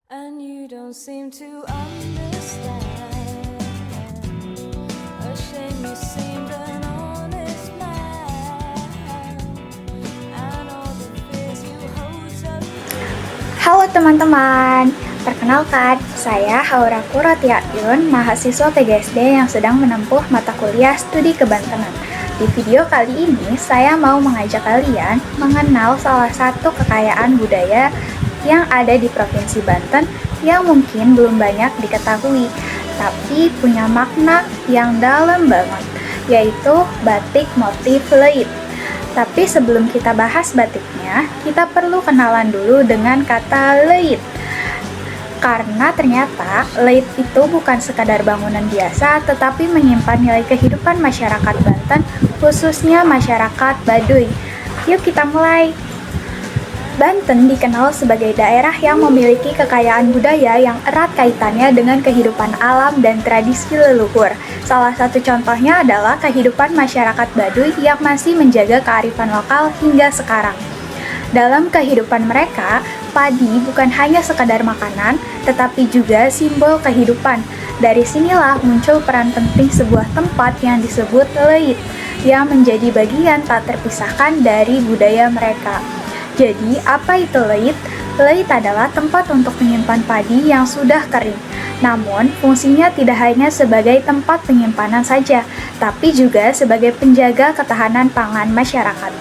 And you don't seem to understand. A shame you seemed an honest man. And all the fears you hold so dear. Halo teman-teman, perkenalkan saya Haura Kuratiayun, mahasiswa PGSD yang sedang menempuh mata kuliah studi kebantenan. Di video kali ini, saya mau mengajak kalian mengenal salah satu kekayaan budaya yang ada di Provinsi Banten yang mungkin belum banyak diketahui, tapi punya makna yang dalam banget, yaitu batik motif leit. Tapi sebelum kita bahas batiknya, kita perlu kenalan dulu dengan kata leit. Karena ternyata leit itu bukan sekadar bangunan biasa, tetapi menyimpan nilai kehidupan masyarakat Banten, khususnya masyarakat Baduy. Yuk kita mulai. Banten dikenal sebagai daerah yang memiliki kekayaan budaya yang erat kaitannya dengan kehidupan alam dan tradisi leluhur. Salah satu contohnya adalah kehidupan masyarakat Baduy yang masih menjaga kearifan lokal hingga sekarang. Dalam kehidupan mereka, padi bukan hanya sekadar makanan, tetapi juga simbol kehidupan. Dari sinilah muncul peran penting sebuah tempat yang disebut leit, yang menjadi bagian tak terpisahkan dari budaya mereka. Jadi, apa itu leit? Leit adalah tempat untuk menyimpan padi yang sudah kering. Namun, fungsinya tidak hanya sebagai tempat penyimpanan saja, tapi juga sebagai penjaga ketahanan pangan masyarakat.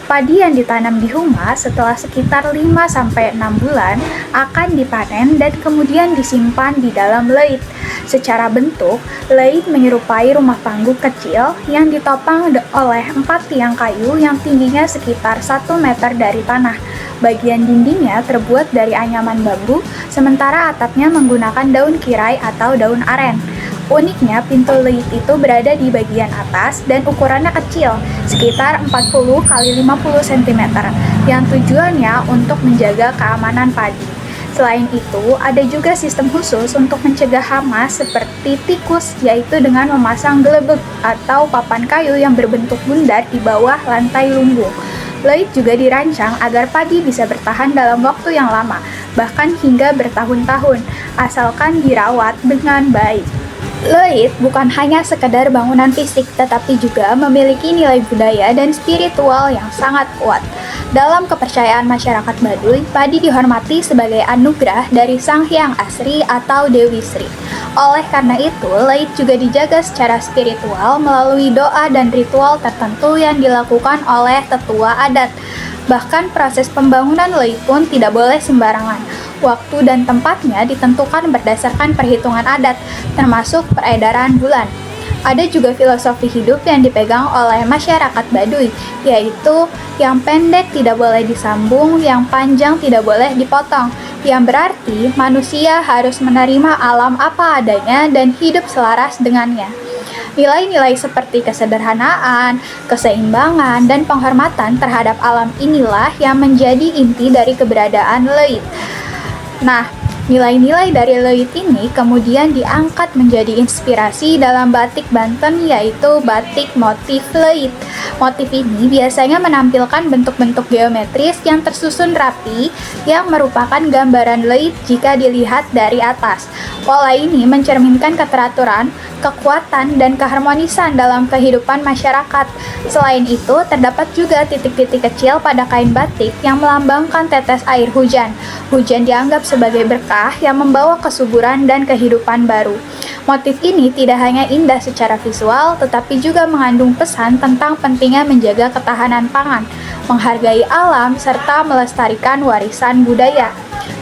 Padi yang ditanam di humas setelah sekitar 5-6 bulan akan dipanen dan kemudian disimpan di dalam leit. Secara bentuk, leit menyerupai rumah panggung kecil yang ditopang oleh 4 tiang kayu yang tingginya sekitar 1 meter dari tanah. Bagian dindingnya terbuat dari anyaman bambu, sementara atapnya menggunakan daun kirai atau daun aren. Uniknya, pintu leit itu berada di bagian atas dan ukurannya kecil, sekitar 40 x 50 cm, yang tujuannya untuk menjaga keamanan padi. Selain itu, ada juga sistem khusus untuk mencegah hama seperti tikus, yaitu dengan memasang gelebek atau papan kayu yang berbentuk bundar di bawah lantai lumbung. Leit juga dirancang agar padi bisa bertahan dalam waktu yang lama, bahkan hingga bertahun-tahun, asalkan dirawat dengan baik. Leit bukan hanya sekedar bangunan fisik, tetapi juga memiliki nilai budaya dan spiritual yang sangat kuat. Dalam kepercayaan masyarakat Baduy, padi dihormati sebagai anugerah dari Sang Hyang Asri atau Dewi Sri. Oleh karena itu, leit juga dijaga secara spiritual melalui doa dan ritual tertentu yang dilakukan oleh tetua adat. Bahkan proses pembangunan leit pun tidak boleh sembarangan. Waktu dan tempatnya ditentukan berdasarkan perhitungan adat, termasuk peredaran bulan. Ada juga filosofi hidup yang dipegang oleh masyarakat Baduy, yaitu yang pendek tidak boleh disambung, yang panjang tidak boleh dipotong, yang berarti manusia harus menerima alam apa adanya dan hidup selaras dengannya. Nilai-nilai seperti kesederhanaan, keseimbangan, dan penghormatan terhadap alam inilah yang menjadi inti dari keberadaan leit. Nah, nilai-nilai dari leit ini kemudian diangkat menjadi inspirasi dalam batik Banten, yaitu batik motif leit. Motif ini biasanya menampilkan bentuk-bentuk geometris yang tersusun rapi yang merupakan gambaran leit jika dilihat dari atas. Pola ini mencerminkan keteraturan, kekuatan, dan keharmonisan dalam kehidupan masyarakat. Selain itu, terdapat juga titik-titik kecil pada kain batik yang melambangkan tetes air hujan. Hujan dianggap sebagai berkah yang membawa kesuburan dan kehidupan baru. Motif ini tidak hanya indah secara visual, tetapi juga mengandung pesan tentang pentingnya menjaga ketahanan pangan, menghargai alam, serta melestarikan warisan budaya.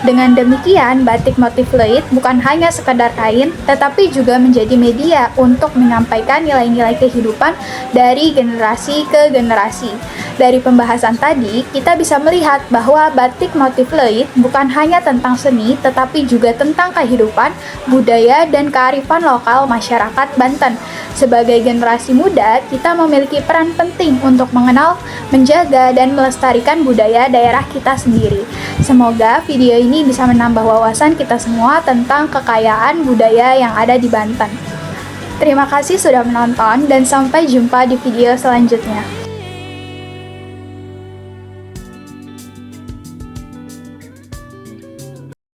Dengan demikian, batik motif leit bukan hanya sekadar kain, tetapi juga menjadi media untuk menyampaikan nilai-nilai kehidupan dari generasi ke generasi. Dari pembahasan tadi, kita bisa melihat bahwa batik motif leit bukan hanya tentang seni, tetapi juga tentang kehidupan, budaya, dan kearifan lokal masyarakat Banten. Sebagai generasi muda, kita memiliki peran penting untuk mengenal, menjaga, dan melestarikan budaya daerah kita sendiri. Semoga video ini bisa menambah wawasan kita semua tentang kekayaan budaya yang ada di Banten. Terima kasih sudah menonton dan sampai jumpa di video selanjutnya.